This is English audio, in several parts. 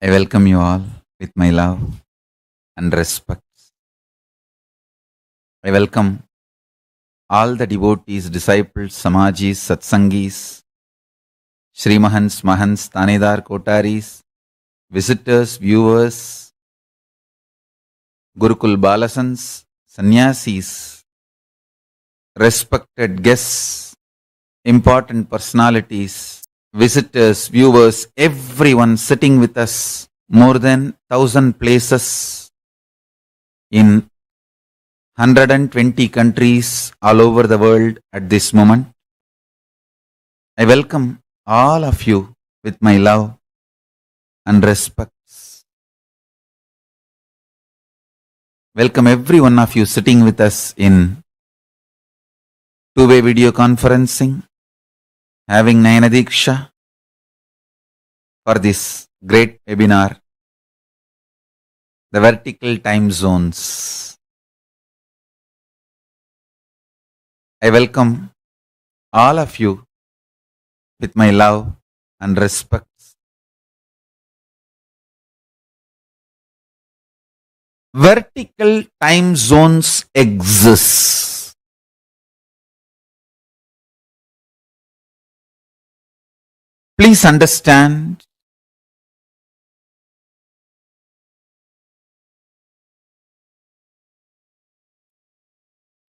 I welcome you all with my love and respect. I welcome all the devotees, disciples, samajis, satsangis, Srimahans, Mahans, Tanedar, Kotaris, visitors, viewers, Gurukul Balasans, sannyasis, respected guests, important personalities, visitors, viewers, everyone sitting with us, more than 1,000 places in 120 countries all over the world at this moment. I welcome all of you with my love and respect. Welcome every one of you sitting with us in two-way video conferencing, having Nayana Diksha for this great webinar, the vertical time zones. I welcome all of you with my love and respect. Vertical time zones exist. Please understand,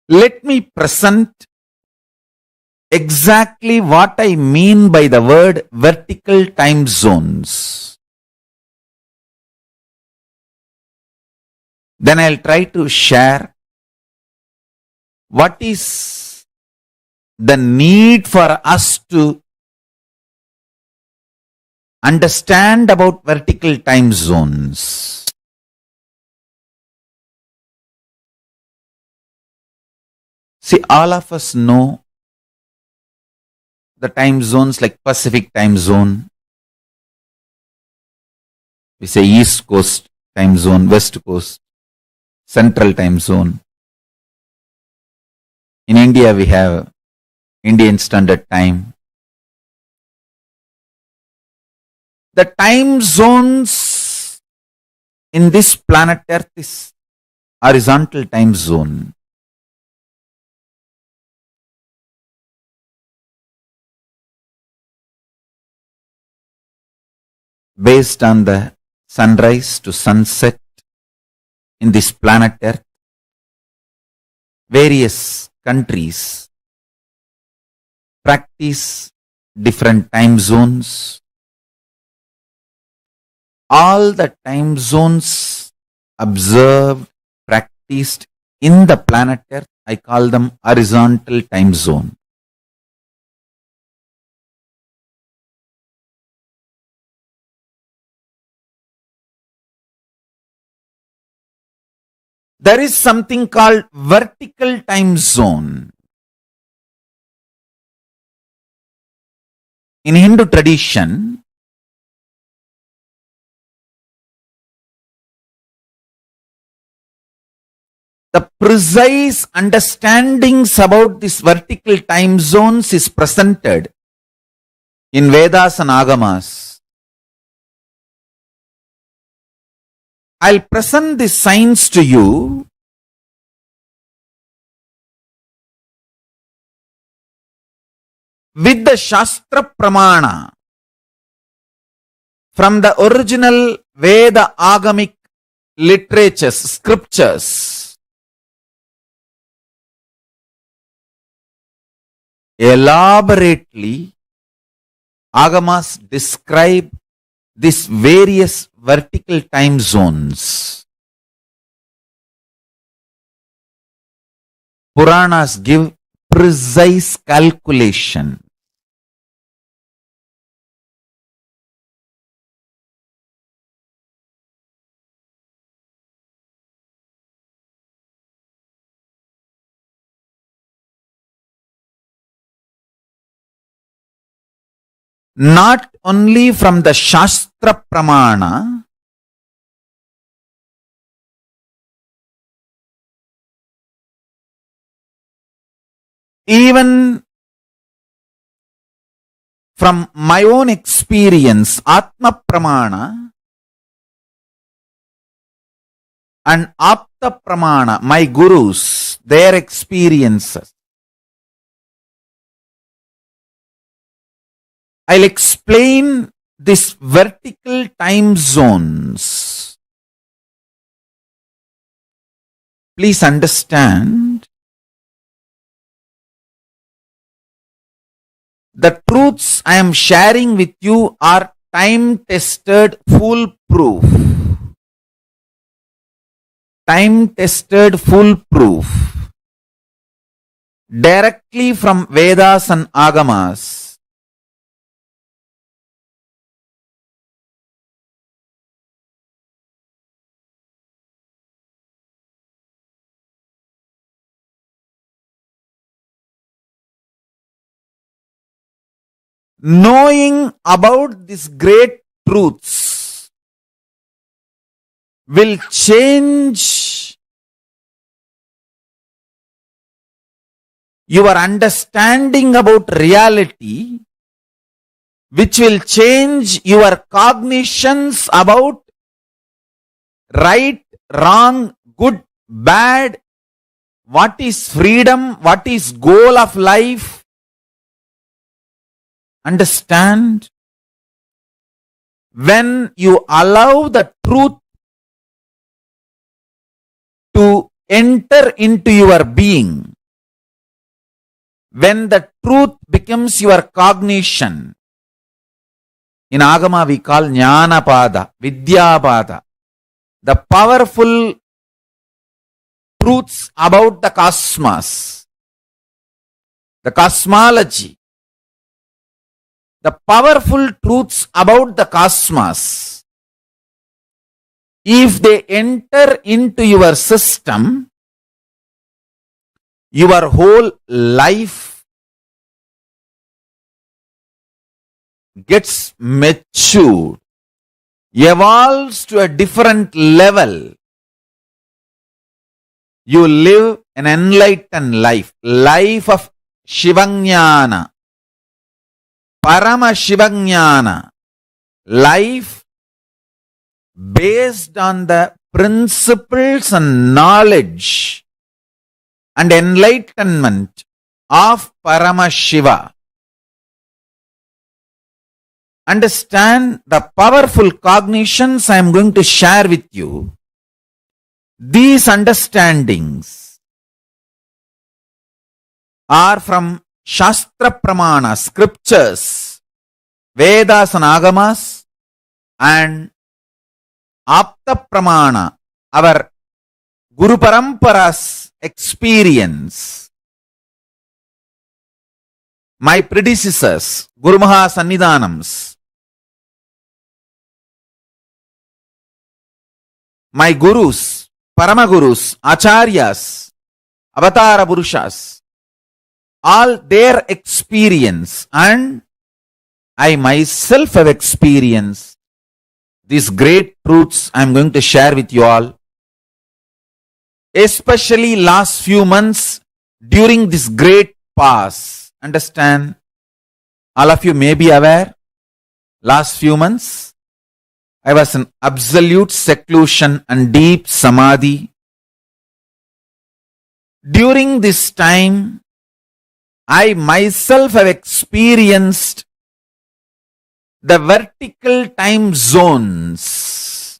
let me present exactly what I mean by the word vertical time zones. Then I'll try to share what is the need for us to understand about vertical time zones. See, all of us know the time zones like Pacific time zone. We say East Coast time zone, West Coast, Central time zone. In India, we have Indian Standard Time. The time zones in this planet Earth is horizontal time zone. Based on the sunrise to sunset in this planet Earth, various countries practice different time zones. All the time zones observed, practiced in the planet Earth, I call them horizontal time zone. There is something called vertical time zone. In Hindu tradition, the precise understandings about these vertical time zones is presented in Vedas and Agamas. I'll present this science to you with the Shastra Pramana from the original Veda Agamic literatures, scriptures. Elaborately, Agamas describe these various vertical time zones. Puranas give precise calculation. Not only from the Shastra Pramana, even from my own experience, Atma Pramana, and Apta Pramana, my gurus, their experiences. I'll explain these vertical time zones. Please understand, the truths I am sharing with you are time-tested, foolproof. Time-tested, foolproof. Directly from Vedas and Agamas. Knowing about these great truths will change your understanding about reality, which will change your cognitions about right, wrong, good, bad, what is freedom, what is goal of life. Understand? When you allow the truth to enter into your being, when the truth becomes your cognition, in Agama we call Jnanapada, Vidyapada, the powerful truths about the cosmos, the cosmology, the powerful truths about the cosmos, if they enter into your system, your whole life gets matured, evolves to a different level. You live an enlightened life, life of Shivajnana, Paramashivajnana, life based on the principles and knowledge and enlightenment of Paramashiva. Understand the powerful cognitions I am going to share with you. These understandings are from Shastra Pramana, scriptures, Vedas and Agamas, and Apta Pramana, our Guru Parampara's experience. My predecessors, Guru Maha Sannidhanams, my gurus, Paramagurus, Acharyas, Avatara Purushas, all their experience, and I myself have experienced these great truths I am going to share with you all. Especially last few months during this great pause. Understand? All of you may be aware, last few months I was in absolute seclusion and deep samadhi. During this time, I myself have experienced the vertical time zones.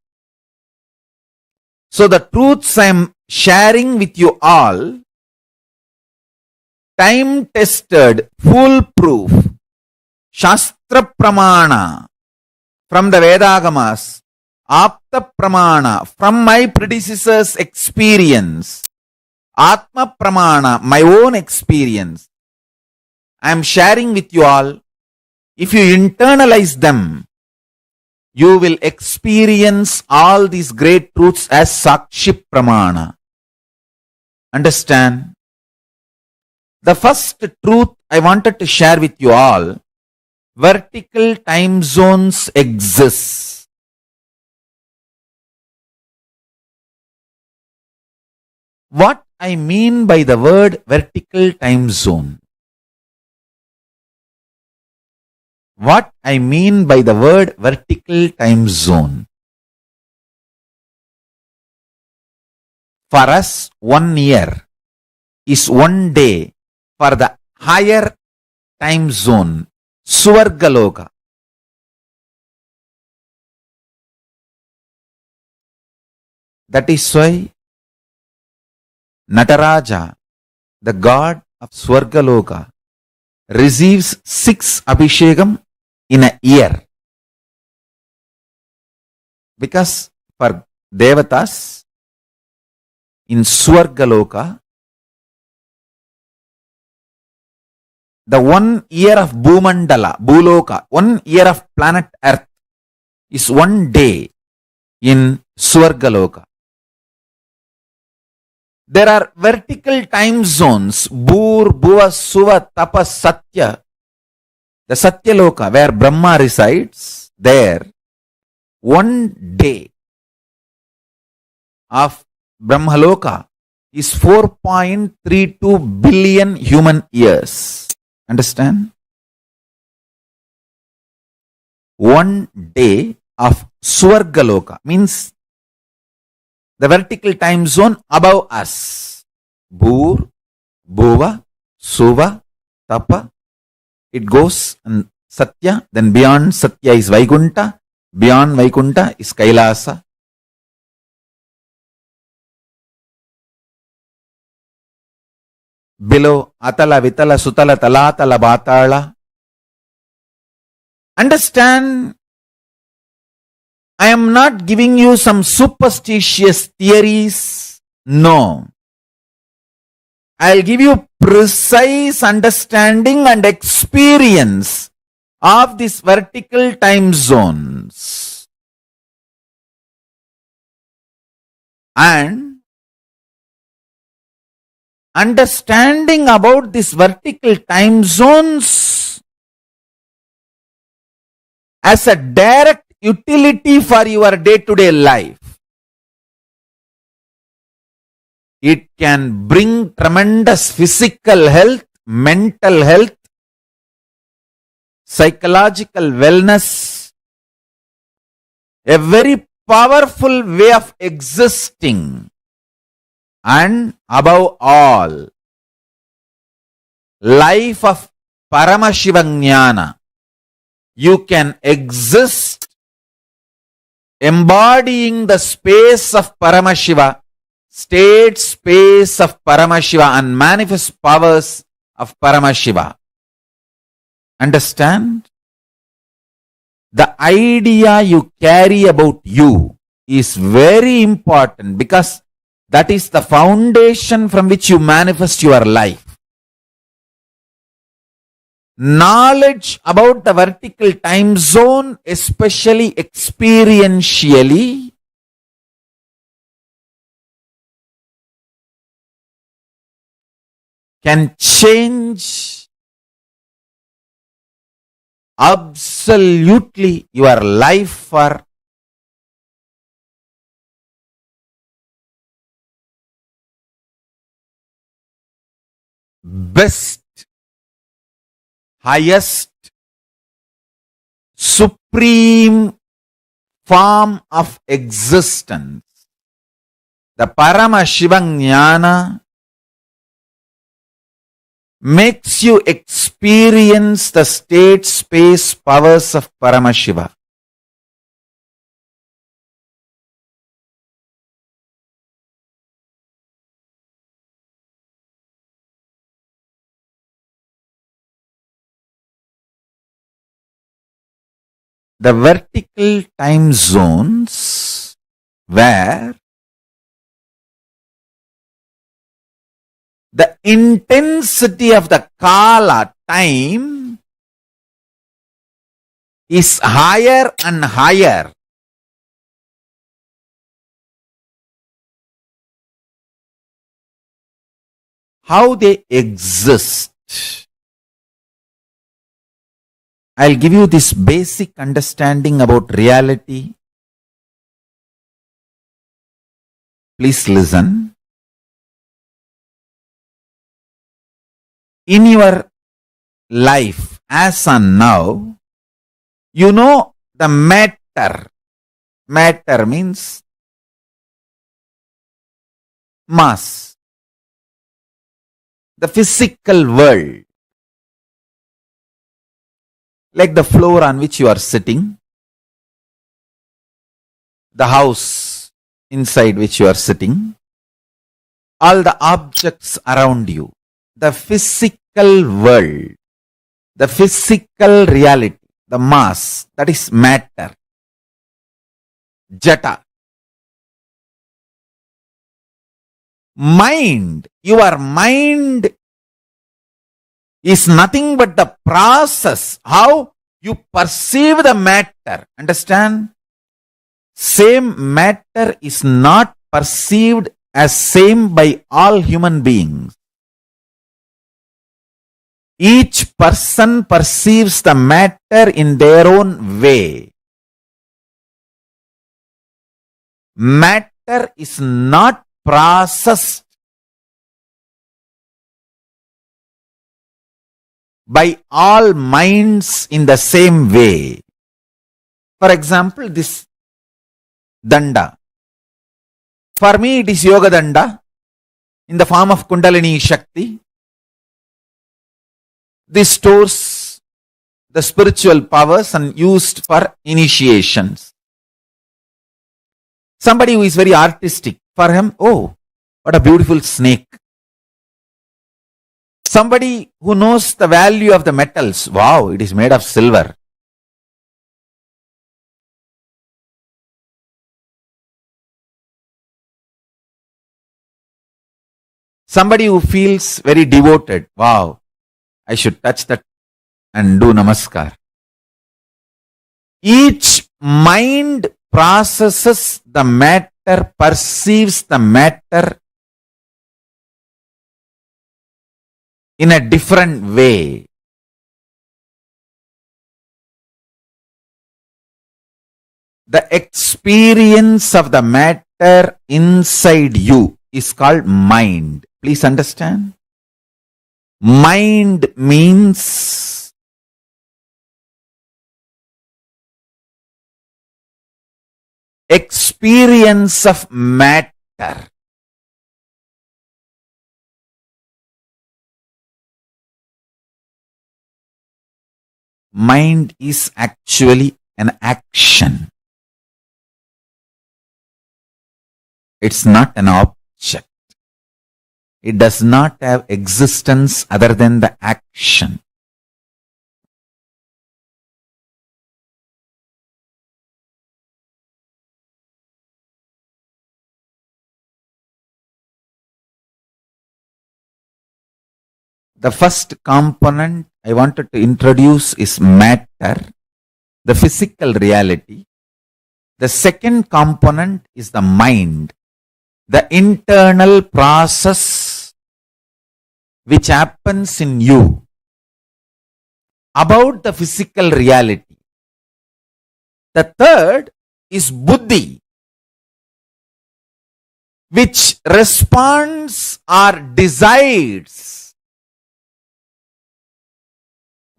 So the truths I am sharing with you all, time-tested, foolproof, Shastra Pramana from the Vedagamas, Apta Pramana from my predecessors' experience, Atma Pramana, my own experience, I am sharing with you all. If you internalize them, you will experience all these great truths as Sakshi Pramana. Understand? The first truth I wanted to share with you all, vertical time zones exist. What I mean by the word vertical time zone? What I mean by the word vertical time zone? For us, 1 year is 1 day for the higher time zone, Swargaloka. That is why Nataraja, the god of Swargaloka, receives 6 Abhishekam in a year. Because for Devatas in Swargaloka, the 1 year of Bhumandala, Bhuloka, 1 year of planet Earth is 1 day in Swargaloka. There are vertical time zones, Bhur, Bhuva, Suva, Tapa, Satya. The Satyaloka, where Brahma resides, there 1 day of Brahmaloka is 4.32 billion human years. Understand? 1 day of Swargaloka means the vertical time zone above us. Bhur, Bhuva, Suva, Tapa. It goes and Satya, then beyond Satya is Vaikunta, beyond Vaikunta is Kailasa. Below Atala, Vitala, Sutala, Talatala, Batala. Understand, I am not giving you some superstitious theories. No. I'll give you precise understanding and experience of these vertical time zones. And understanding about these vertical time zones as a direct utility for your day-to-day life. It can bring tremendous physical health, mental health, psychological wellness, a very powerful way of existing, and above all, life of Paramashiva. You can exist embodying the space of Paramashiva, state space of Paramashiva, and manifest powers of Paramashiva. Understand? The idea you carry about you is very important because that is the foundation from which you manifest your life. Knowledge about the vertical time zone, especially experientially, can change absolutely your life for best, highest, supreme form of existence. The Paramashiva makes you experience the state space powers of Paramashiva. The vertical time zones where the intensity of the Kala time is higher and higher. How they exist. I'll give you this basic understanding about reality. Please listen. In your life, as and now, you know the matter. Matter means mass, the physical world, like the floor on which you are sitting, the house inside which you are sitting, all the objects around you, the physical world, the physical reality, the mass, that is matter, jata. Mind, your mind is nothing but the process, how you perceive the matter. Understand? Same matter is not perceived as same by all human beings. Each person perceives the matter in their own way. Matter is not processed by all minds in the same way. For example, this danda. For me, it is yoga danda in the form of Kundalini Shakti. This stores the spiritual powers and used for initiations. Somebody who is very artistic, for him, oh, what a beautiful snake. Somebody who knows the value of the metals, wow, it is made of silver. Somebody who feels very devoted, wow, I should touch that and do namaskar. Each mind processes the matter, perceives the matter in a different way. The experience of the matter inside you is called mind. Please understand. Mind means experience of matter. Mind is actually an action. It's not an object. It does not have existence other than the action. The first component I wanted to introduce is matter, the physical reality. The second component is the mind, the internal process which happens in you about the physical reality. The third is buddhi, which responds or decides,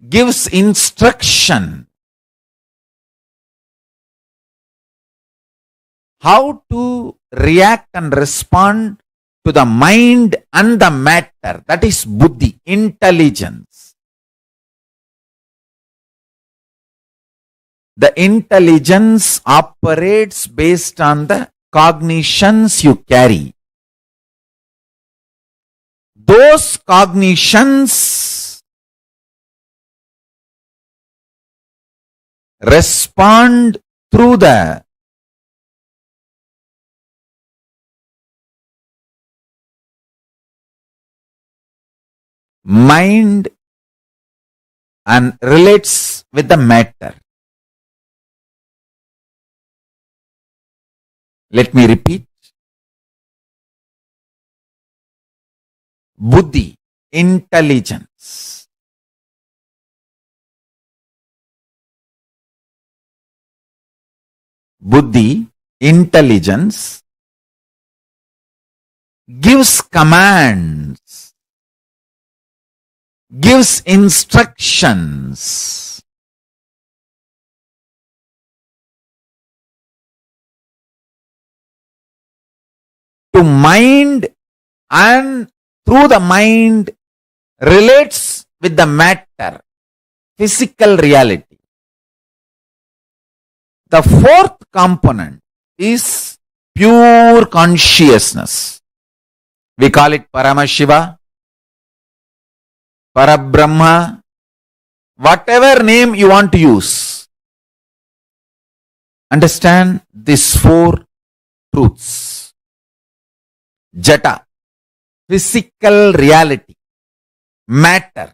gives instruction how to react and respond to the mind and the matter. That is buddhi, intelligence. The intelligence operates based on the cognitions you carry. Those cognitions respond through the mind and relates with the matter. Let me repeat. Buddhi, intelligence. Buddhi, intelligence, gives commands, gives instructions to mind and through the mind relates with the matter, physical reality. The fourth component is pure consciousness. We call it Paramashiva, Parabrahma, whatever name you want to use. Understand these four truths. Jata, physical reality, matter.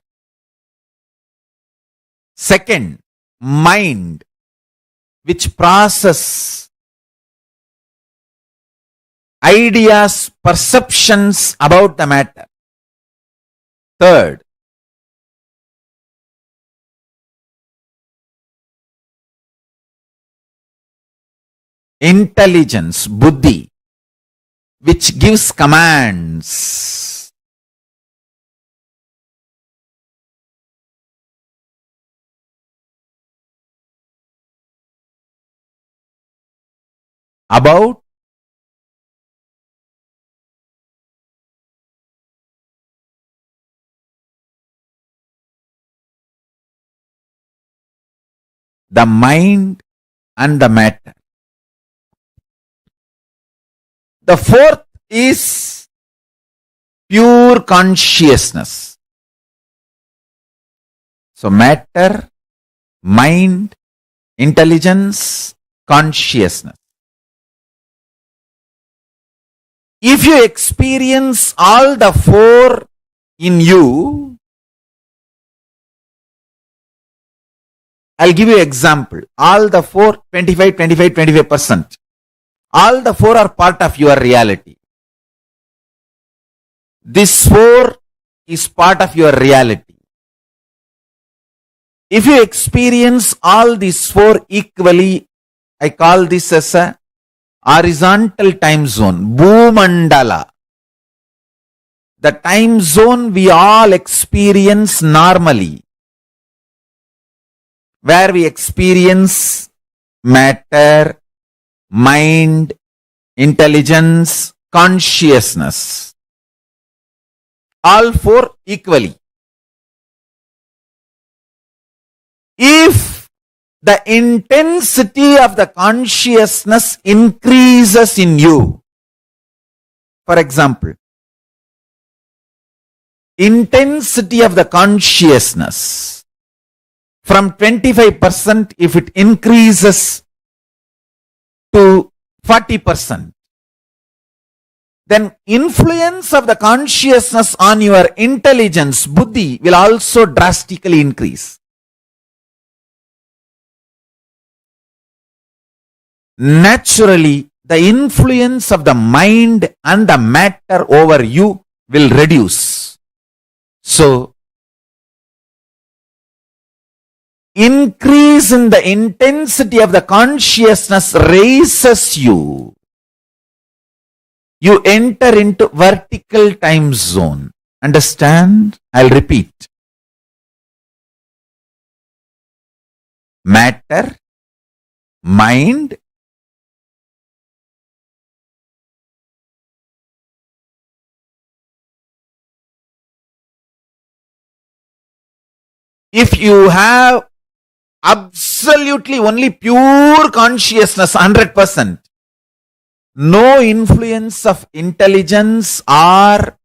Second, mind, which process ideas, perceptions about the matter. Third, intelligence, buddhi, which gives commands. About the mind and the matter. The fourth is pure consciousness. So matter, mind, intelligence, consciousness. If you experience all the four in you, I'll give you an example. All the four, 25, 25, 25%. All the four are part of your reality. This four is part of your reality. If you experience all these four equally, I call this as a horizontal time zone, Bhumandala. The time zone we all experience normally, where we experience matter, mind, intelligence, consciousness. All four equally. If the intensity of the consciousness increases in you, for example, intensity of the consciousness from 25%, if it increases to 40%, then influence of the consciousness on your intelligence, buddhi, will also drastically increase. Naturally, the influence of the mind and the matter over you will reduce. So, increase in the intensity of the consciousness raises you. You enter into vertical time zone. Understand? I'll repeat. Matter, mind, if you have absolutely only pure consciousness, 100%, no influence of intelligence or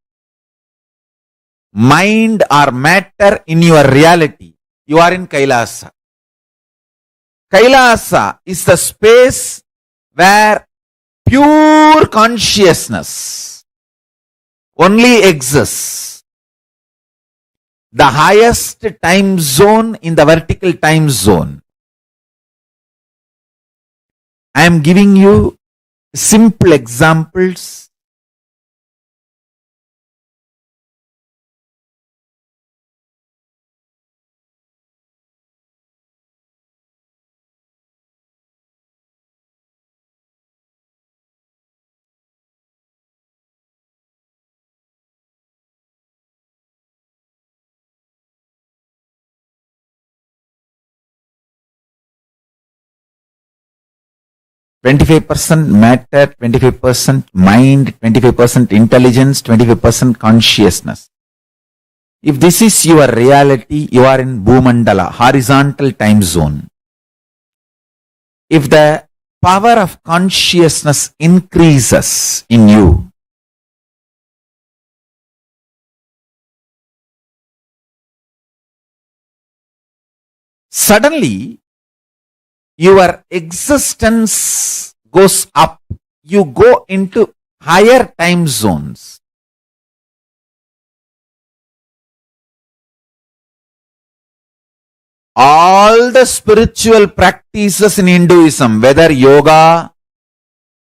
mind or matter in your reality, you are in Kailasa. Kailasa is the space where pure consciousness only exists. The highest time zone in the vertical time zone. I am giving you simple examples. 25% matter, 25% mind, 25% intelligence, 25% consciousness. If this is your reality, you are in Bhumandala, horizontal time zone. If the power of consciousness increases in you, suddenly your existence goes up. You go into higher time zones. All the spiritual practices in Hinduism, whether yoga,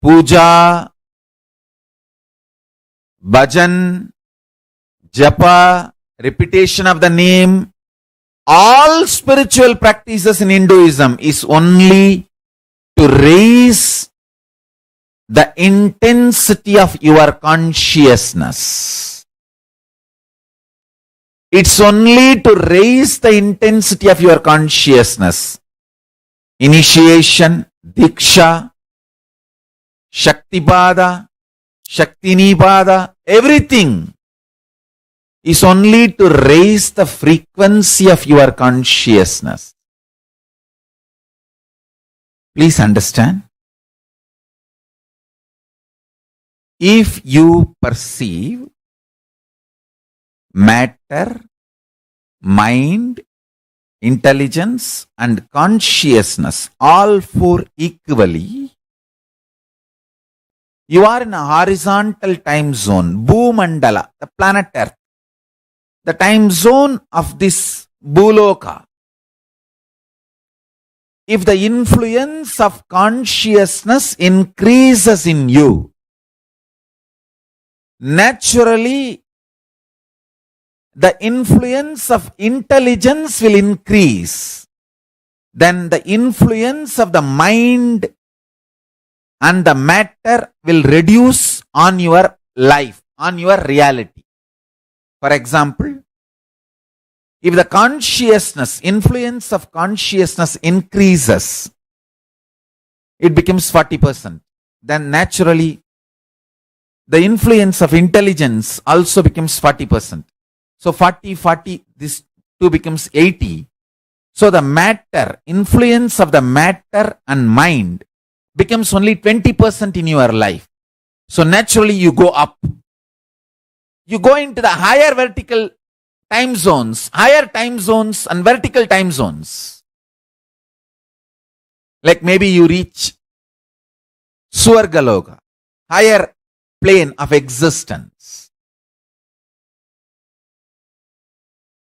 puja, bhajan, japa, repetition of the name, all spiritual practices in Hinduism is only to raise the intensity of your consciousness. It's only to raise the intensity of your consciousness. Initiation, diksha, shaktipada, shaktinipada, everything is only to raise the frequency of your consciousness. Please understand. If you perceive matter, mind, intelligence and consciousness, all four equally, you are in a horizontal time zone, Bhumandala, the planet Earth. The time zone of this Bhuloka. If the influence of consciousness increases in you, naturally the influence of intelligence will increase. Then the influence of the mind and the matter will reduce on your life, on your reality. For example, if the consciousness, influence of consciousness increases, it becomes 40%. Then naturally, the influence of intelligence also becomes 40%. So 40, this 2 becomes 80. So the matter, influence of the matter and mind becomes only 20% in your life. So naturally you go up. You go into the higher vertical time zones, and vertical time zones. Like maybe you reach Swargaloka, higher plane of existence.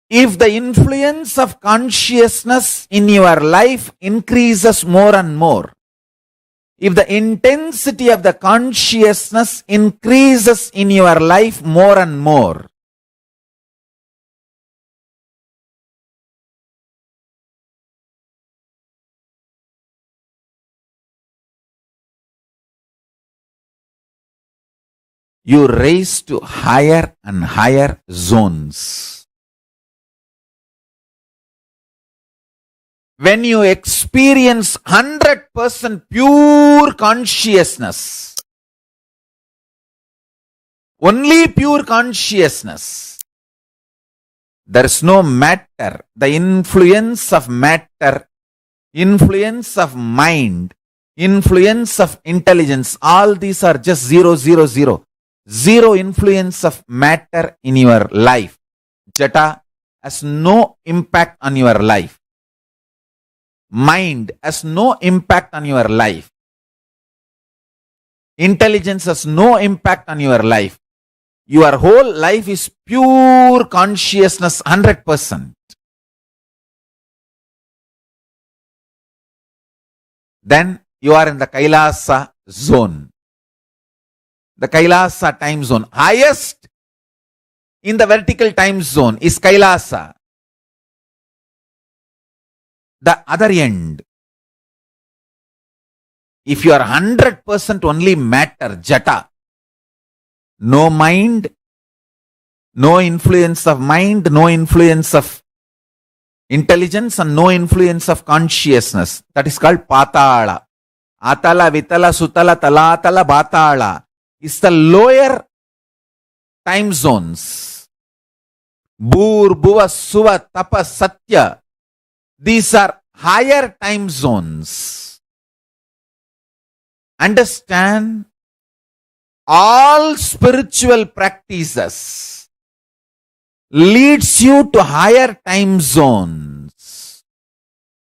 If the influence of consciousness in your life increases more and more, if the intensity of the consciousness increases in your life more and more, you raise to higher and higher zones. When you experience 100% pure consciousness, only pure consciousness, there is no matter, the influence of matter, influence of mind, influence of intelligence, all these are just 0, 0, 0. Zero influence of matter in your life. Jata has no impact on your life. Mind has no impact on your life. Intelligence has no impact on your life. Your whole life is pure consciousness, 100%. Then you are in the Kailasa zone. The Kailasa time zone. Highest in the vertical time zone is Kailasa. The other end, if you are 100% only matter, jata, no mind, no influence of mind, no influence of intelligence and no influence of consciousness, that is called patala. Atala, Vitala, Sutala, Talatala, Batala is the lower time zones. Bhur, Bhuva, Suva, Tapa, Satya. These are higher time zones. Understand, all spiritual practices leads you to higher time zones.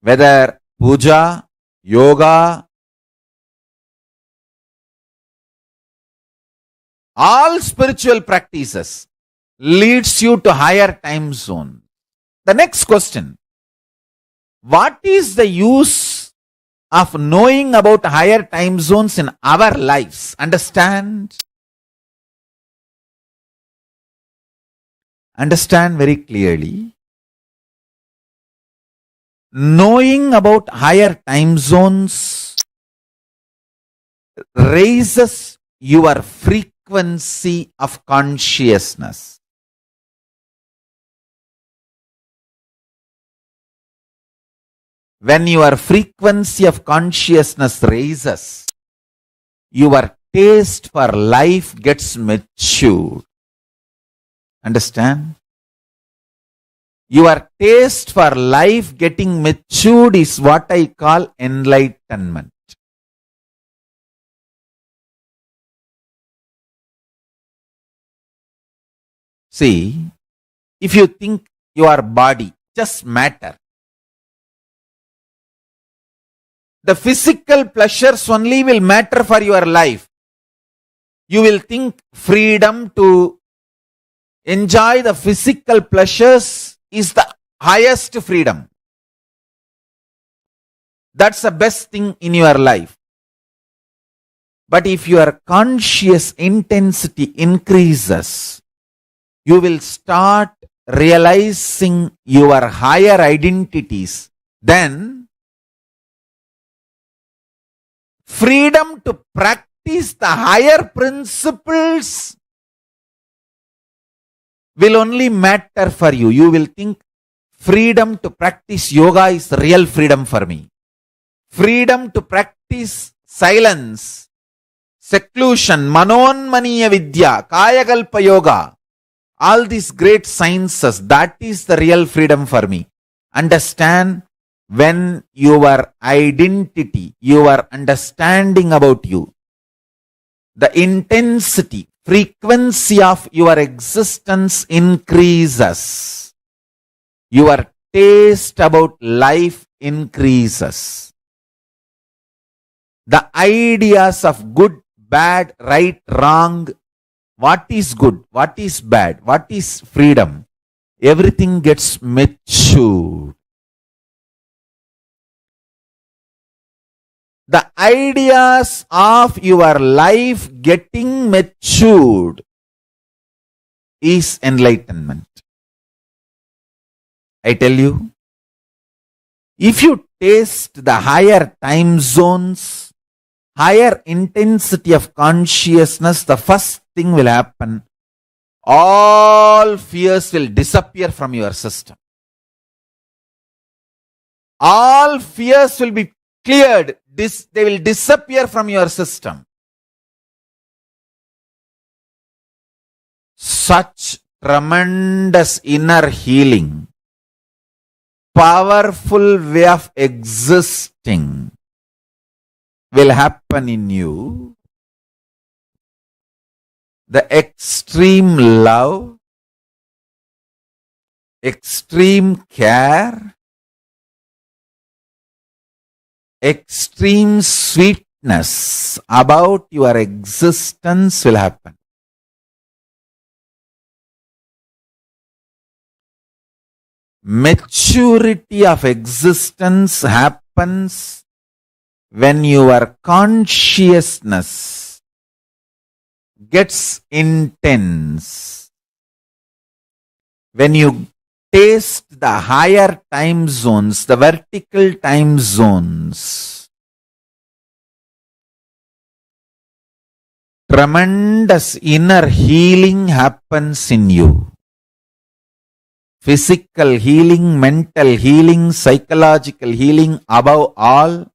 Whether puja, yoga, all spiritual practices leads you to higher time zone. The next question: what is the use of knowing about higher time zones in our lives? Understand? Understand very clearly. Knowing about higher time zones raises your frequency of consciousness. When your frequency of consciousness raises, your taste for life gets matured. Understand? Your taste for life getting matured is what I call enlightenment. See, if you think your body just matter, the physical pleasures only will matter for your life. You will think freedom to enjoy the physical pleasures is the highest freedom. That's the best thing in your life. But if your conscious intensity increases, you will start realizing your higher identities. Then, freedom to practice the higher principles will only matter for you. You will think freedom to practice yoga is the real freedom for me. Freedom to practice silence, seclusion, manonmaniya vidya, kayakalpa yoga, all these great sciences, that is the real freedom for me. Understand, when your identity, your understanding about you, the intensity, frequency of your existence increases, your taste about life increases. The ideas of good, bad, right, wrong, what is good, what is bad, what is freedom, everything gets matured. The ideas of your life getting matured is enlightenment. I tell you, if you taste the higher time zones, higher intensity of consciousness, the first thing will happen, all fears will disappear from your system. All fears will be cleared. They will disappear from your system. Such tremendous inner healing, powerful way of existing will happen in you. The extreme love, extreme care, extreme sweetness about your existence will happen. Maturity of existence happens when your consciousness gets intense. When you taste the higher time zones, the vertical time zones, tremendous inner healing happens in you. Physical healing, mental healing, psychological healing, above all,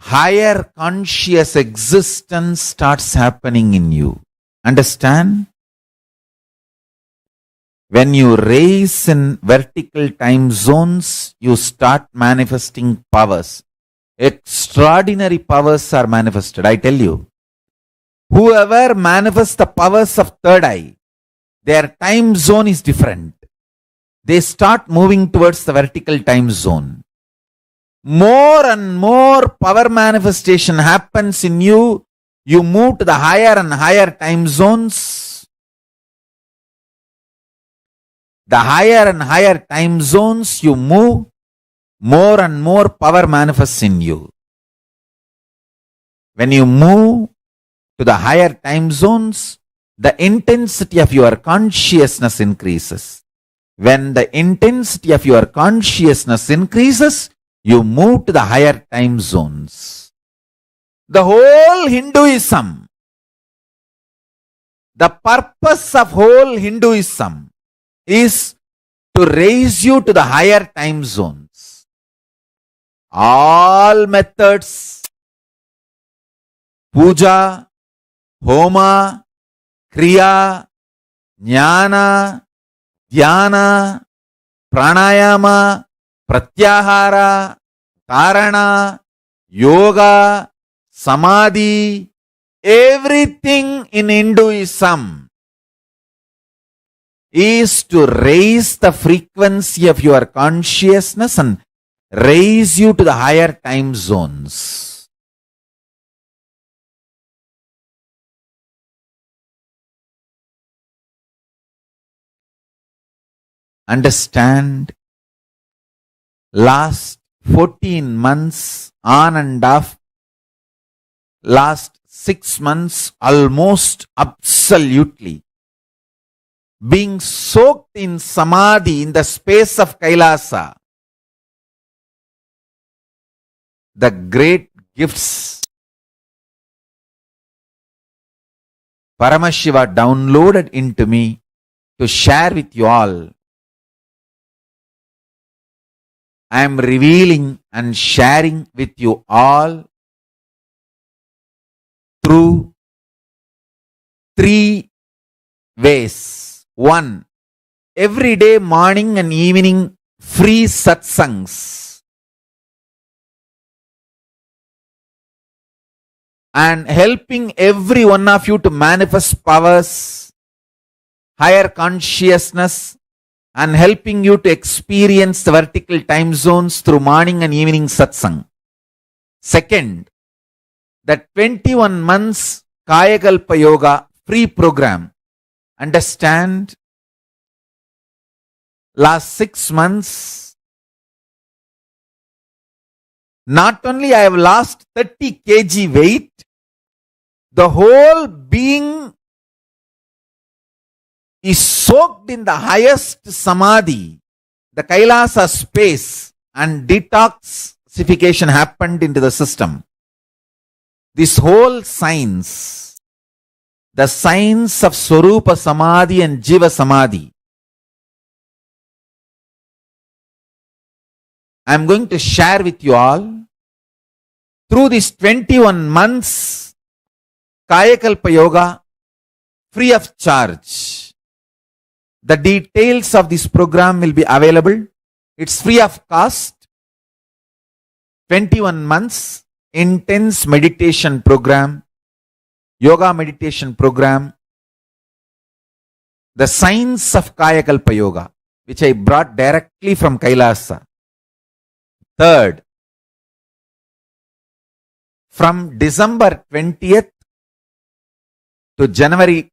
higher conscious existence starts happening in you. Understand? When you raise in vertical time zones, you start manifesting powers. Extraordinary powers are manifested, I tell you. Whoever manifests the powers of third eye, their time zone is different. They start moving towards the vertical time zone. More and more power manifestation happens in you. You move to the higher and higher time zones. The higher and higher time zones you move, more and more power manifests in you. When you move to the higher time zones, the intensity of your consciousness increases. When the intensity of your consciousness increases, you move to the higher time zones. The whole Hinduism, the purpose of whole Hinduism is to raise you to the higher time zones. All methods, puja, homa, kriya, jnana, dhyana, pranayama, pratyahara, tarana, yoga, samadhi, everything in Hinduism is to raise the frequency of your consciousness and raise you to the higher time zones. Understand, last 14 months on and off, last 6 months almost absolutely, being soaked in samadhi in the space of Kailasa, the great gifts Paramashiva downloaded into me to share with you all, I am revealing and sharing with you all through 3 ways. 1, every day morning and evening free satsangs, and helping every one of you to manifest powers, higher consciousness, and helping you to experience the vertical time zones through morning and evening satsang. Second, the 21 months Kayakalpa Yoga free program. Understand, last 6 months, not only I have lost 30 kg weight, the whole being is soaked in the highest samadhi, the Kailasa space, and detoxification happened into the system. This whole science, the science of Swarupa Samadhi and Jiva Samadhi, I am going to share with you all through these 21 months Kayakalpa Yoga free of charge. The details of this program will be available. It's free of cost. 21 months intense meditation program, yoga meditation program, the science of Kayakalpa Yoga, which I brought directly from Kailasa. Third, from December 20th to January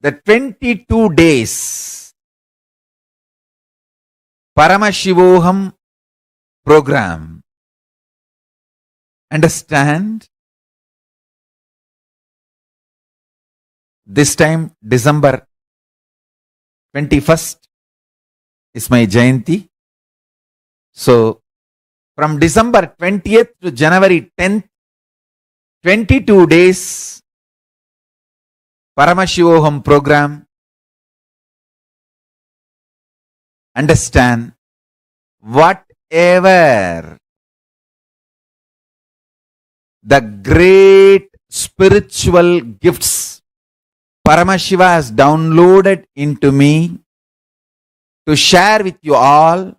22 days Paramashivoham program. Understand? This time December 21st is my Jayanti. So from December 20th to January 10th, 22 days Paramashivoham program. understand whatever the great spiritual gifts Paramashiva has downloaded into me to share with you all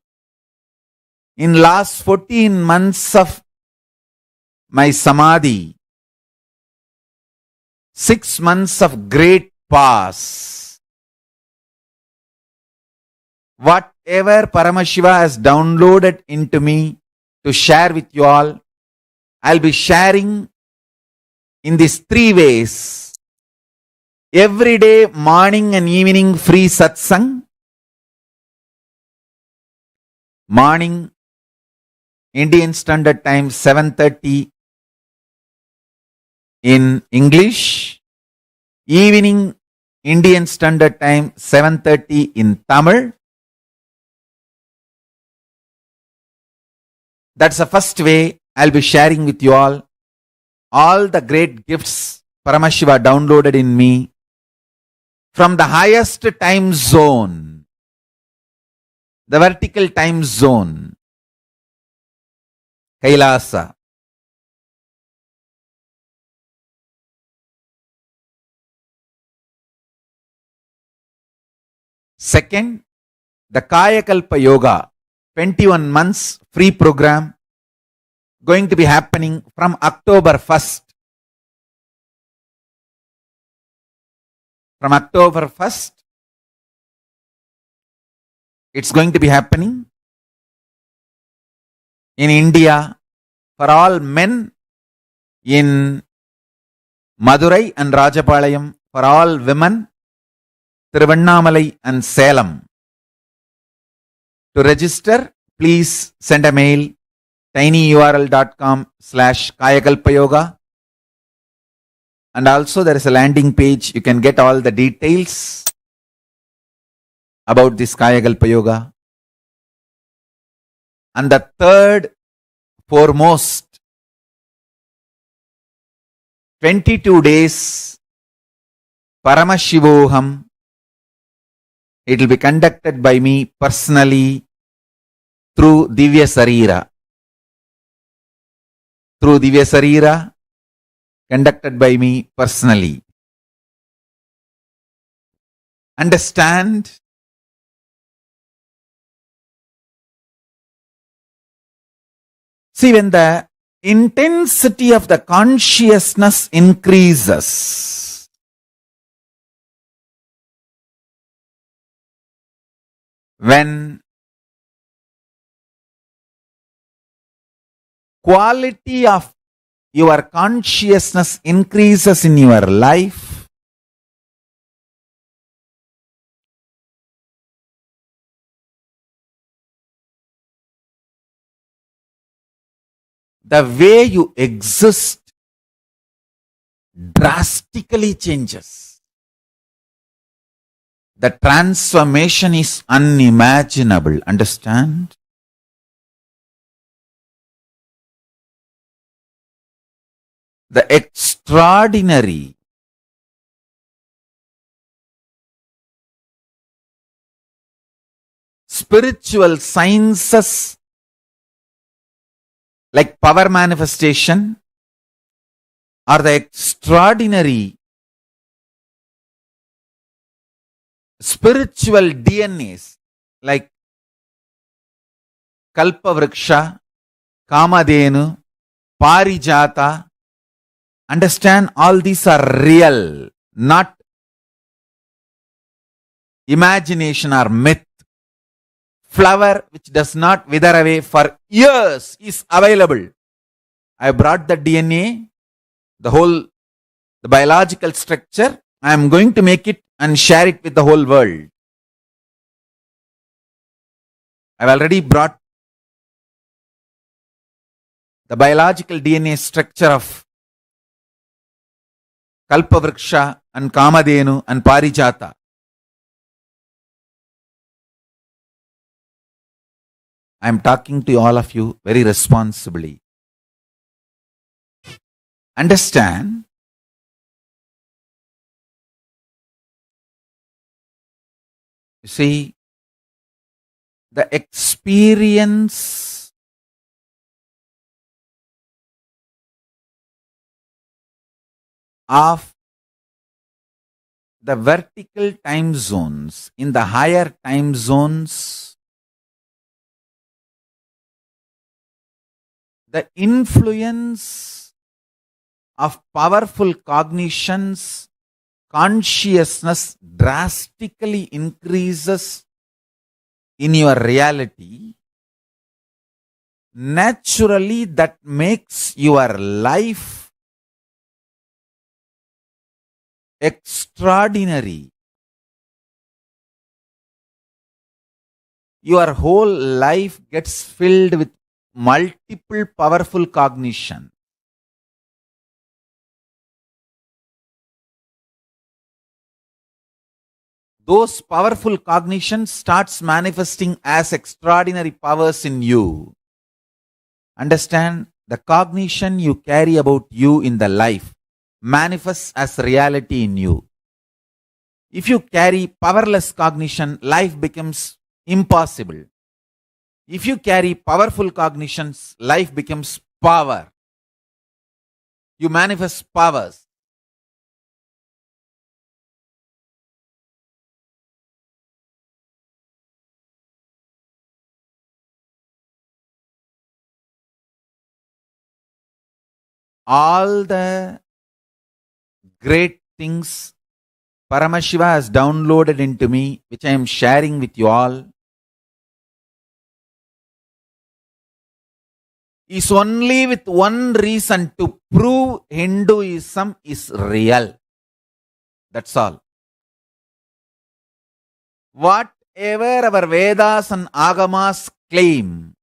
in last 14 months of my samadhi, 6 months of great pause. Whatever Paramashiva has downloaded into me to share with you all, I'll be sharing in these 3 ways. Every day, morning and evening free satsang. Morning, Indian Standard Time, 7:30 in English. Evening, Indian Standard Time, 7:30 in Tamil. That's the first way I'll be sharing with you all the great gifts Paramashiva downloaded in me from the highest time zone, the vertical time zone, Kailasa. Second, the Kayakalpa Yoga, 21 months free program, going to be happening from October 1st. From October 1st, it's going to be happening in India for all men in Madurai and Rajapalayam, for all women, Tiruvannamalai and Salem. To register, please send a mail, tinyurl.com/kayakalpayoga. And also there is a landing page. You can get all the details about this Kayakalpa Yoga. And the third, foremost, 22 days Paramashivoham. It will be conducted by me personally through Divya Sarira. Through Divya Sarira, conducted by me personally. Understand? See, when the intensity of the consciousness increases, when quality of your consciousness increases in your life, the way you exist drastically changes. The transformation is unimaginable. Understand? The extraordinary spiritual sciences like power manifestation or the extraordinary spiritual DNAs like Kalpavriksha, Kamadhenu, Parijata. Understand, all these are real, not imagination or myth. Flower which does not wither away for years is available. I brought the DNA, the biological structure. I am going to make it and share it with the whole world. I've already brought the biological DNA structure of Kalpavriksha and Kamadhenu and Parijata. I am talking to all of you very responsibly. Understand? You see, the experience of the vertical time zones, in the higher time zones, the influence of powerful cognitions, consciousness drastically increases in your reality. Naturally, that makes your life extraordinary. Your whole life gets filled with multiple powerful cognition. Those powerful cognitions starts manifesting as extraordinary powers in you. Understand, the cognition you carry about you in the life manifests as reality in you. If you carry powerless cognition, life becomes impossible. If you carry powerful cognitions, life becomes power. You manifest powers. All the great things Paramashiva has downloaded into me, which I am sharing with you all, is only with one reason: to prove Hinduism is real. That's all. Whatever our Vedas and Agamas claim,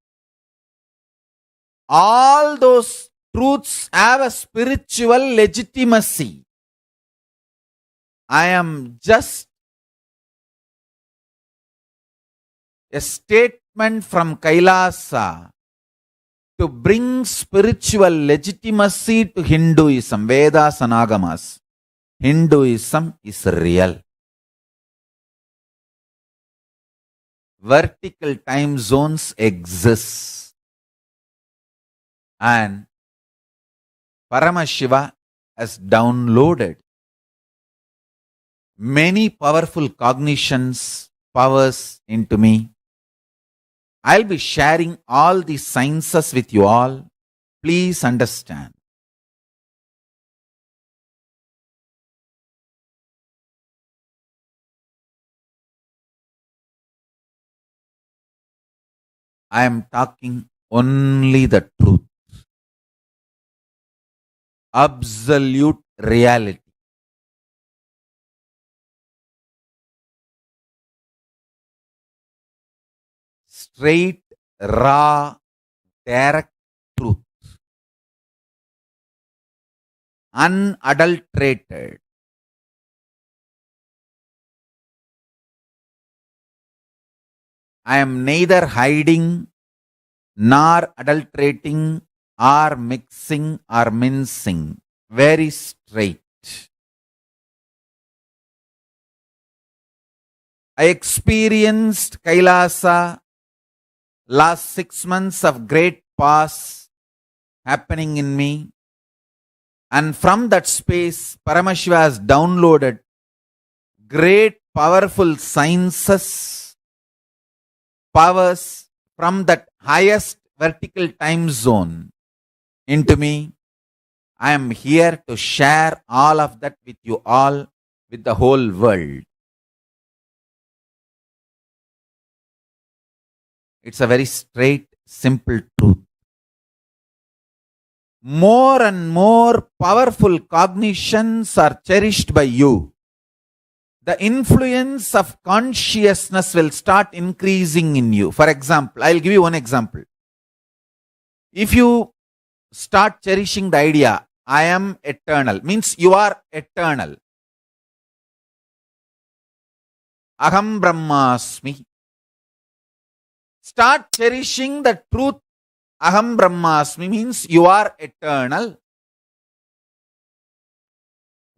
all those truths have a spiritual legitimacy. I am just a statement from Kailasa to bring spiritual legitimacy to Hinduism, Vedas and Agamas. Hinduism is real. Vertical time zones exist. And Paramashiva has downloaded many powerful cognitions, powers into me. I'll be sharing all these sciences with you all. Please understand. I am talking only the truth. Absolute reality. Straight, raw, direct truth. Unadulterated. I am neither hiding nor adulterating or mixing or mincing. Very straight. I experienced Kailasa, last 6 months of great pause happening in me. And from that space, Paramashiva has downloaded great powerful sciences, powers from that highest vertical time zone into me. I am here to share all of that with you all, with the whole world. It's a very straight, simple truth. More and more powerful cognitions are cherished by you. The influence of consciousness will start increasing in you. For example, I'll give you one example. If you start cherishing the idea, I am eternal, means you are eternal. Aham Brahmasmi. Start cherishing the truth. Aham Brahmasmi means you are eternal.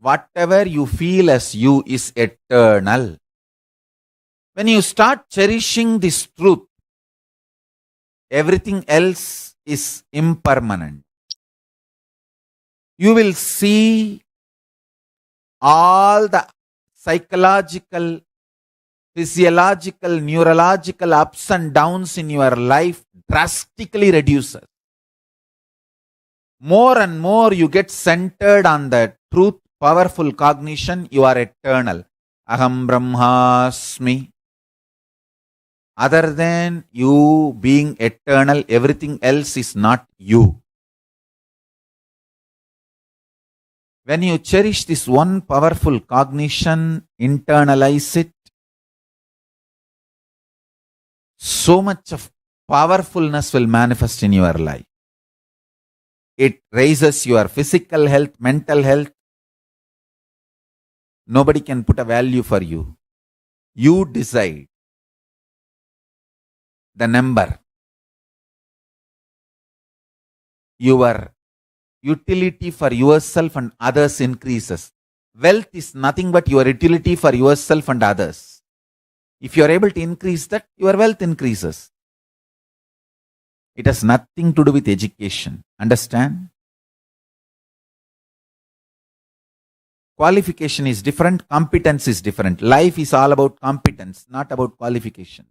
Whatever you feel as you is eternal. When you start cherishing this truth, Everything else is impermanent. You will see all the psychological, physiological, neurological ups and downs in your life drastically reduces. More and more you get centered on the truth, powerful cognition, you are eternal. Aham Brahmasmi. Other than you being eternal, everything else is not you. When you cherish this one powerful cognition, internalize it, so much of powerfulness will manifest in your life. It raises your physical health, mental health. Nobody can put a value for you. You decide the number. Your utility for yourself and others increases. Wealth is nothing but your utility for yourself and others. If you are able to increase that, your wealth increases. It has nothing to do with education. Understand? Qualification is different, competence is different. Life is all about competence, not about qualification.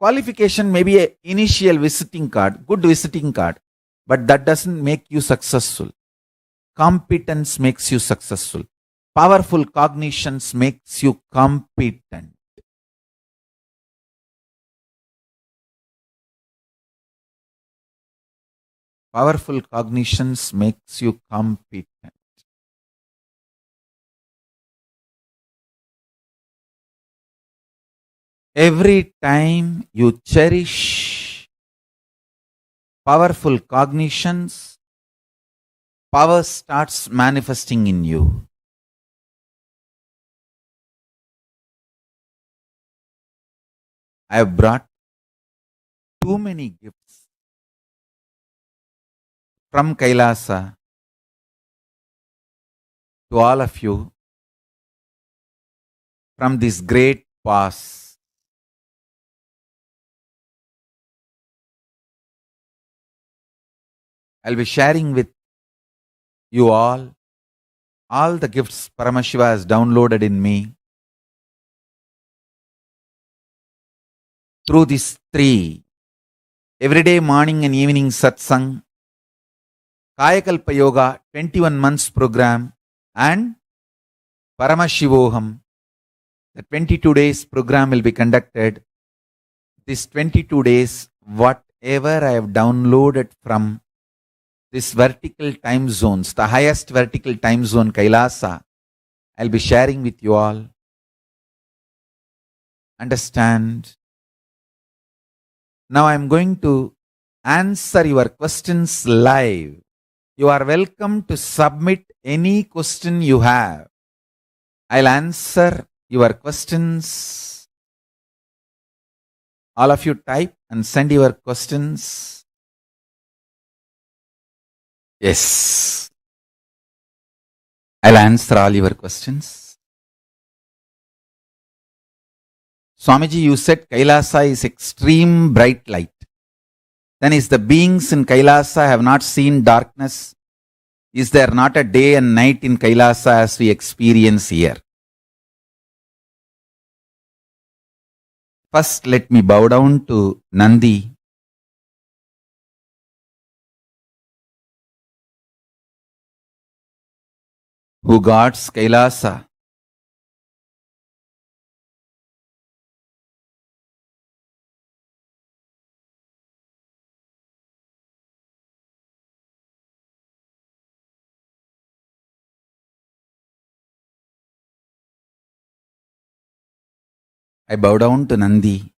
Qualification may be an initial visiting card, good visiting card, but that doesn't make you successful. Competence makes you successful. Powerful cognitions makes you competent. Powerful cognitions makes you competent. Every time you cherish powerful cognitions, power starts manifesting in you. I have brought too many gifts from Kailasa to all of you from this great past. I'll be sharing with you all the gifts Paramashiva has downloaded in me through these three: everyday morning and evening satsang, Kayakalpa Yoga 21 months program, and Paramashivoham. The 22 days program will be conducted. This 22 days, whatever I have downloaded from this vertical time zones, the highest vertical time zone, Kailasa, I'll be sharing with you all. Understand? Now I'm going to answer your questions live. You are welcome to submit any question you have. I'll answer your questions. All of you type and send your questions. Yes. I'll answer all your questions. Swamiji, you said Kailasa is extreme bright light. Then is the beings in Kailasa have not seen darkness? Is there not a day and night in Kailasa as we experience here? First, let me bow down to Nandi. Who guards Kailasa. I bow down to Nandi,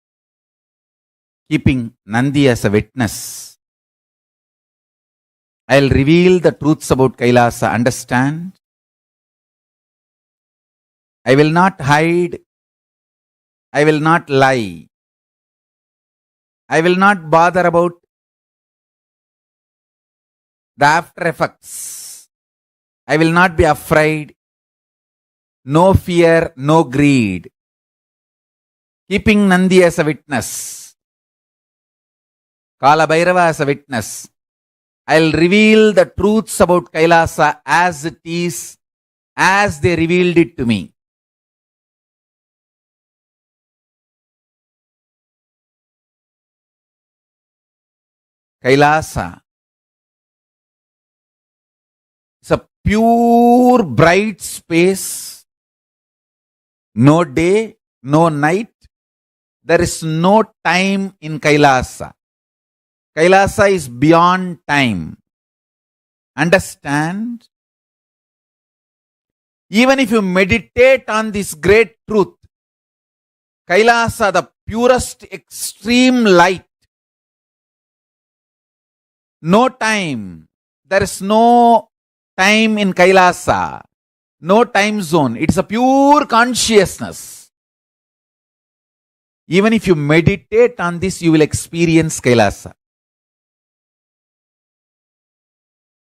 keeping Nandi as a witness. I'll reveal the truths about Kailasa. Understand? I will not hide. I will not lie. I will not bother about the after effects. I will not be afraid. No fear, no greed. Keeping Nandi as a witness. Kala Bhairava as a witness. I'll reveal the truths about Kailasa as it is, as they revealed it to me. Kailasa is a pure bright space, no day, no night. There is no time in Kailasa. Kailasa is beyond time. Understand? Even if you meditate on this great truth, Kailasa, the purest extreme light, no time. There is no time in Kailasa, no time zone. It's a pure consciousness. Even if you meditate on this, you will experience Kailasa.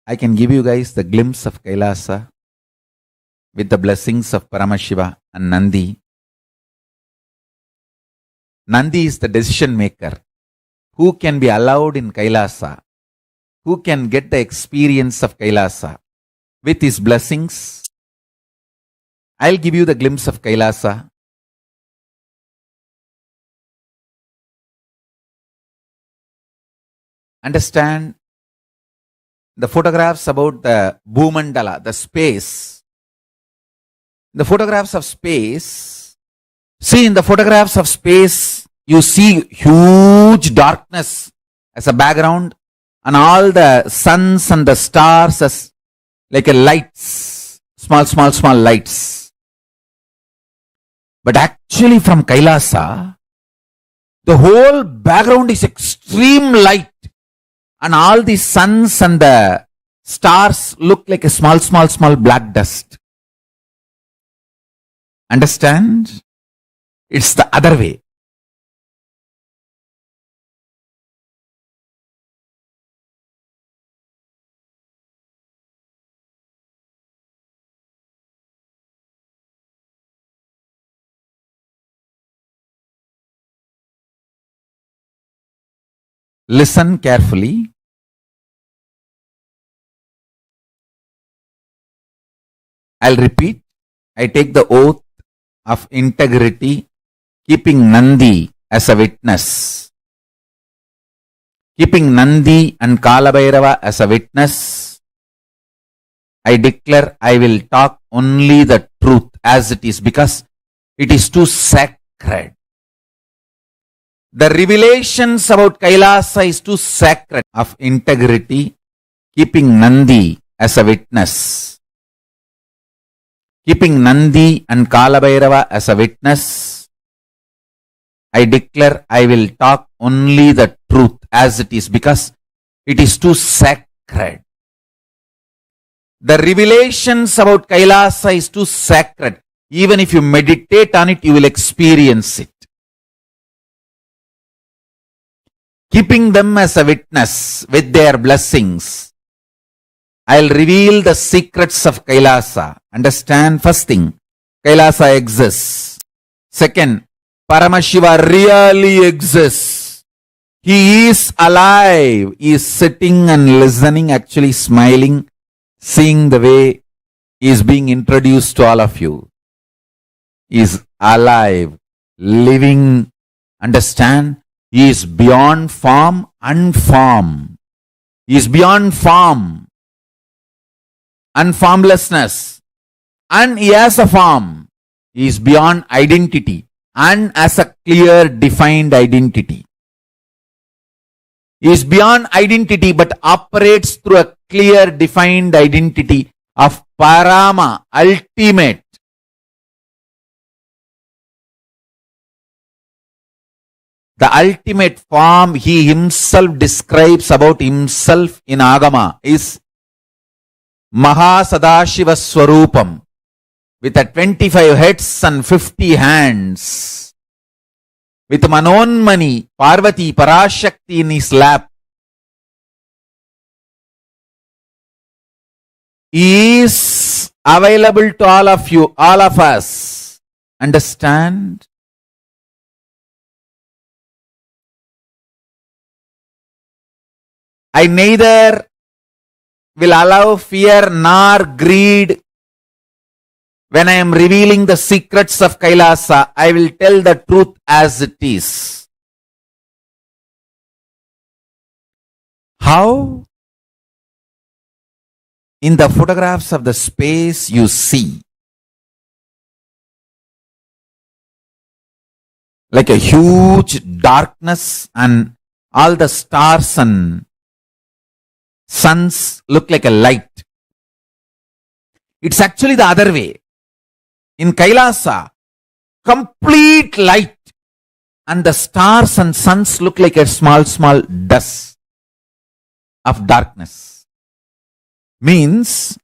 I can give you guys the glimpse of Kailasa with the blessings of Paramashiva and Nandi. Nandi is the decision maker. Who can be allowed in Kailasa? Who can get the experience of Kailasa? With his blessings, I'll give you the glimpse of Kailasa. Understand the photographs about the Bhumandala, the space. The photographs of space. See, in the photographs of space, you see huge darkness as a background and all the suns and the stars as like a lights, small lights. But actually from Kailasa, the whole background is extreme light. And all the suns and the stars look like a small black dust. Understand? It's the other way. Listen carefully. I'll repeat. I take the oath of integrity, keeping Nandi as a witness. Keeping Nandi and Kalabhairava as a witness, I declare I will talk only the truth as it is because it is too sacred. The revelations about Kailasa is too sacred. Of integrity, keeping Nandi as a witness. Keeping Nandi and Kalabhairava as a witness, I declare I will talk only the truth as it is because it is too sacred. The revelations about Kailasa is too sacred. Even if you meditate on it, you will experience it. Keeping them as a witness with their blessings, I'll reveal the secrets of Kailasa. Understand? First thing, Kailasa exists. Second, Paramashiva really exists. He is alive. He is sitting and listening, actually smiling, seeing the way he is being introduced to all of you. He is alive, living. Understand? He is beyond form and form. He is beyond form and formlessness. And he has a form. He is beyond identity and as a clear defined identity. He is beyond identity but operates through a clear defined identity of Parama, ultimate. The ultimate form he himself describes about himself in Agama is SadaShiva Swarupam with a 25 heads and 50 hands. With Manonmani, Parvati, Parashakti in his lap. He is available to all of you, all of us. Understand? I neither will allow fear nor greed. When I am revealing the secrets of Kailasa, I will tell the truth as it is. How? In the photographs of the space you see, like a huge darkness and all the stars and suns look like a light. It's actually the other way. In Kailasa, complete light and the stars and suns look like a small dust of darkness. Means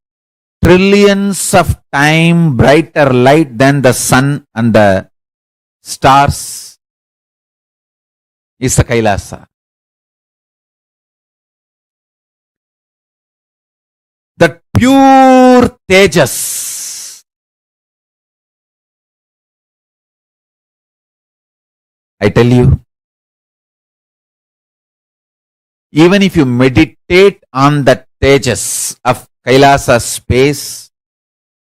trillions of times brighter light than the sun and the stars is the Kailasa. The pure Tejas. I tell you, even if you meditate on the Tejas of Kailasa space,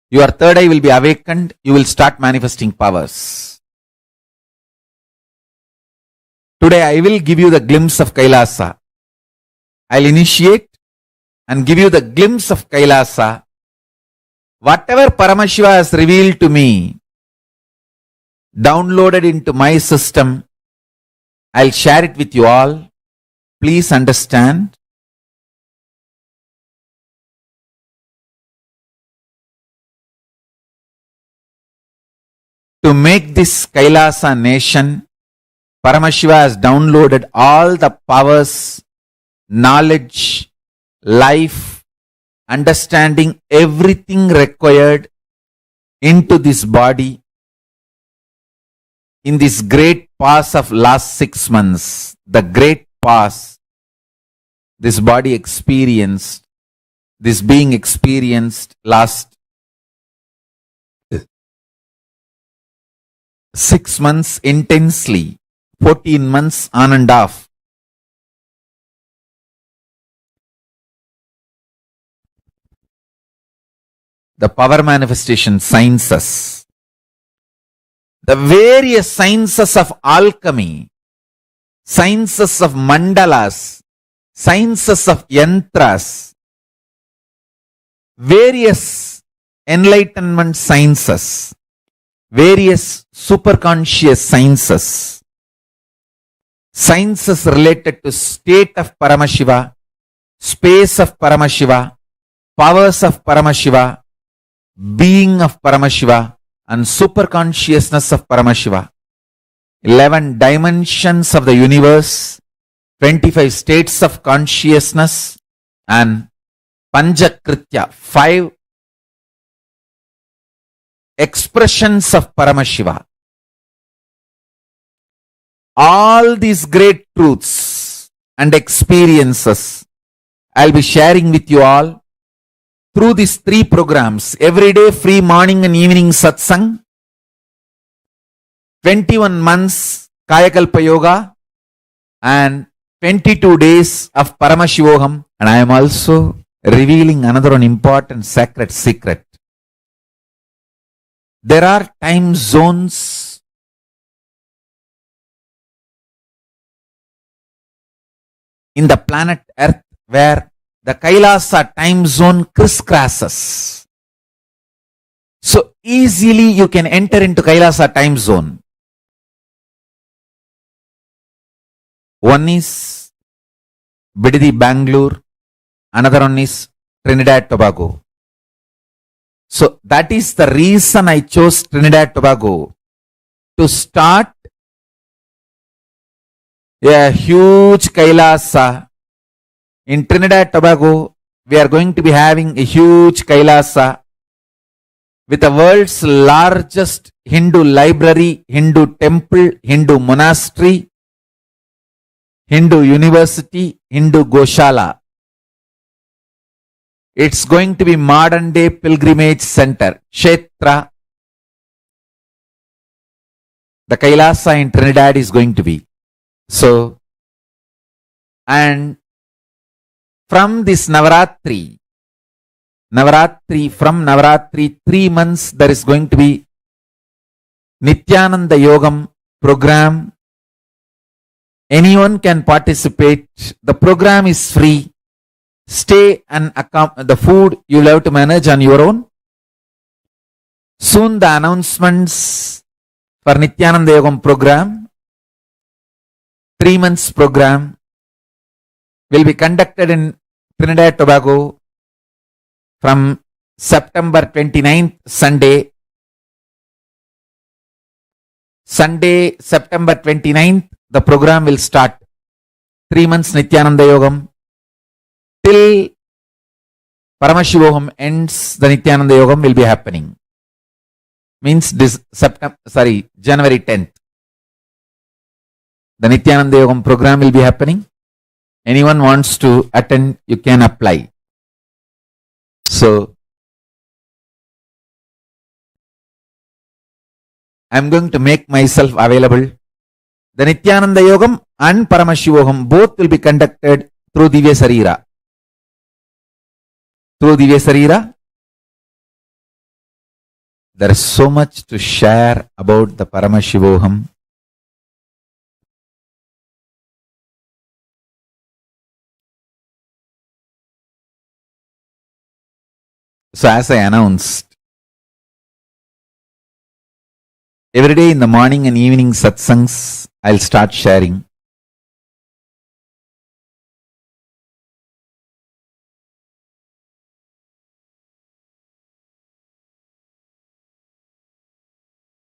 your third eye will be awakened, you will start manifesting powers. Today I will give you the glimpse of Kailasa. I'll initiate and give you the glimpse of Kailasa. Whatever Paramashiva has revealed to me, downloaded into my system, I'll share it with you all. Please understand. To make this Kailasa nation, Paramashiva has downloaded all the powers, knowledge, life, understanding, everything required into this body. In this great pause of last 6 months, the great pause, this body experienced, this being experienced last 6 months intensely, 14 months on and off. The power manifestation sciences, the various sciences of alchemy, sciences of mandalas, sciences of yantras, various enlightenment sciences, various superconscious sciences, sciences related to state of Paramashiva, space of Paramashiva, powers of Paramashiva, being of Paramashiva, and superconsciousness of Paramashiva. 11 dimensions of the universe, 25 states of consciousness, and Panchakritya, 5 expressions of Paramashiva. All these great truths and experiences I'll be sharing with you all through these 3 programs. Every day free morning and evening satsang, 21 months Kayakalpa Yoga, and 22 days of Paramashivoham. And I am also revealing another important sacred secret. There are time zones in the planet Earth where the Kailasa time zone crisscrosses. So easily you can enter into Kailasa time zone. One is Bididi, Bangalore. Another one is Trinidad, Tobago. So that is the reason I chose Trinidad, Tobago to start a huge Kailasa. In Trinidad, Tobago, we are going to be having a huge Kailasa with the world's largest Hindu library, Hindu temple, Hindu monastery, Hindu university, Hindu Goshala. It's going to be modern day pilgrimage center, Kshetra. The Kailasa in Trinidad is going to be. So, and from this Navaratri, from Navaratri, 3 months, there is going to be Nithyananda Yogam program. Anyone can participate. The program is free. Stay and the food you will have to manage on your own. Soon the announcements for Nithyananda Yogam program, 3 months program, will be conducted in Trinidad Tobago from September 29th, Sunday, September 29th, the program will start. 3 months Nithyananda Yogam. Till Paramashivoham ends, the Nithyananda Yogam will be happening. Means this January 10th. The Nithyananda Yogam program will be happening. Anyone wants to attend, you can apply. So, I am going to make myself available. The Nithyananda Yogam and Paramashivoham both will be conducted through Divya Sarira. Through Divya Sarira, there is so much to share about the Paramashivoham. So as I announced, every day in the morning and evening satsangs, I'll start sharing.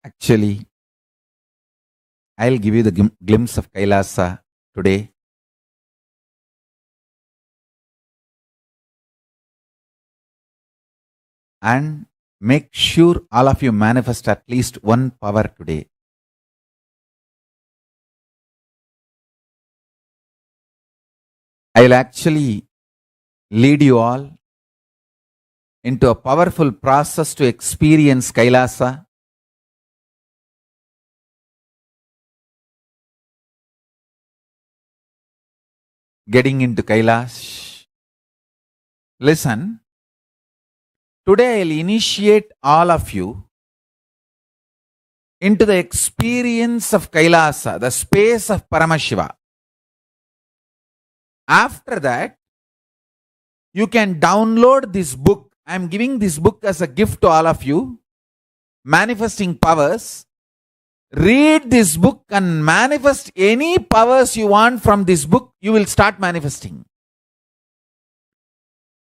Actually, I'll give you the glimpse of Kailasa today. And make sure all of you manifest at least one power today. I will actually lead you all into a powerful process to experience Kailasa. Getting into Kailash. Listen. Today I'll initiate all of you into the experience of Kailasa, the space of Paramashiva. After that, you can download this book. I am giving this book as a gift to all of you. Manifesting Powers. Read this book and manifest any powers you want from this book. You will start manifesting.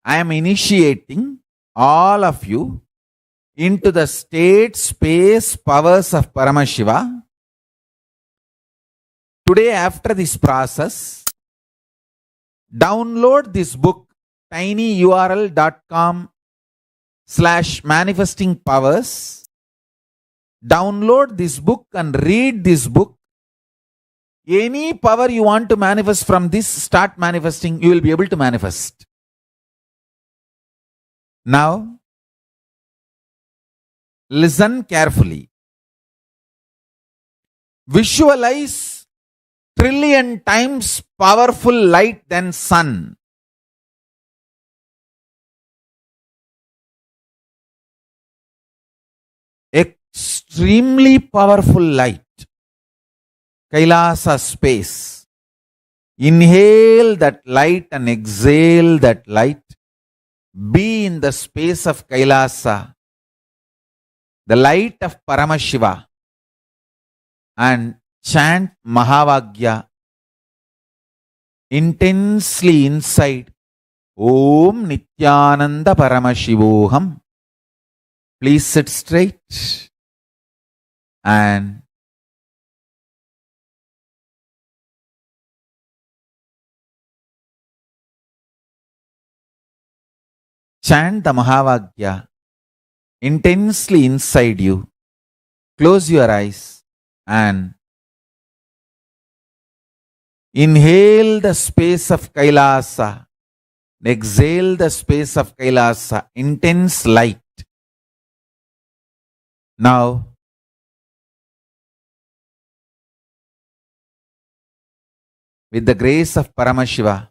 I am initiating all of you into the state, space, powers of Paramashiva. Today, after this process, download this book, tinyurl.com/manifesting powers. Download this book and read this book. Any power you want to manifest from this, start manifesting. You will be able to manifest. Now, listen carefully. Visualize trillion times powerful light than sun. Extremely powerful light. Kailasa space. Inhale that light and exhale that light. Be in the space of Kailasa, the light of Paramashiva, and chant Mahavagya intensely inside. Om Nithyananda Paramashivoham. Please sit straight and chant the Mahavagya intensely inside you. Close your eyes and inhale the space of Kailasa. Exhale the space of Kailasa. Intense light. Now, with the grace of Paramashiva,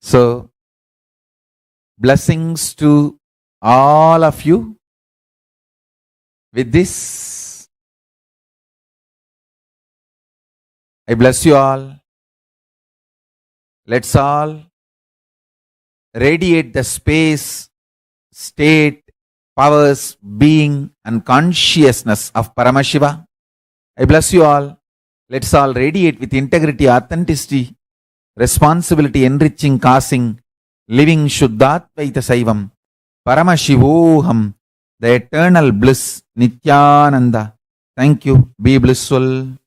So, blessings to all of you. With this, I bless you all. Let's all radiate the space, state, powers, being, and consciousness of Paramashiva. I bless you all. Let's all radiate with integrity, authenticity, responsibility, enriching, causing, living Shuddhatvaita Saivam, Paramashivoham, the eternal bliss, Nithyananda. Thank you. Be blissful.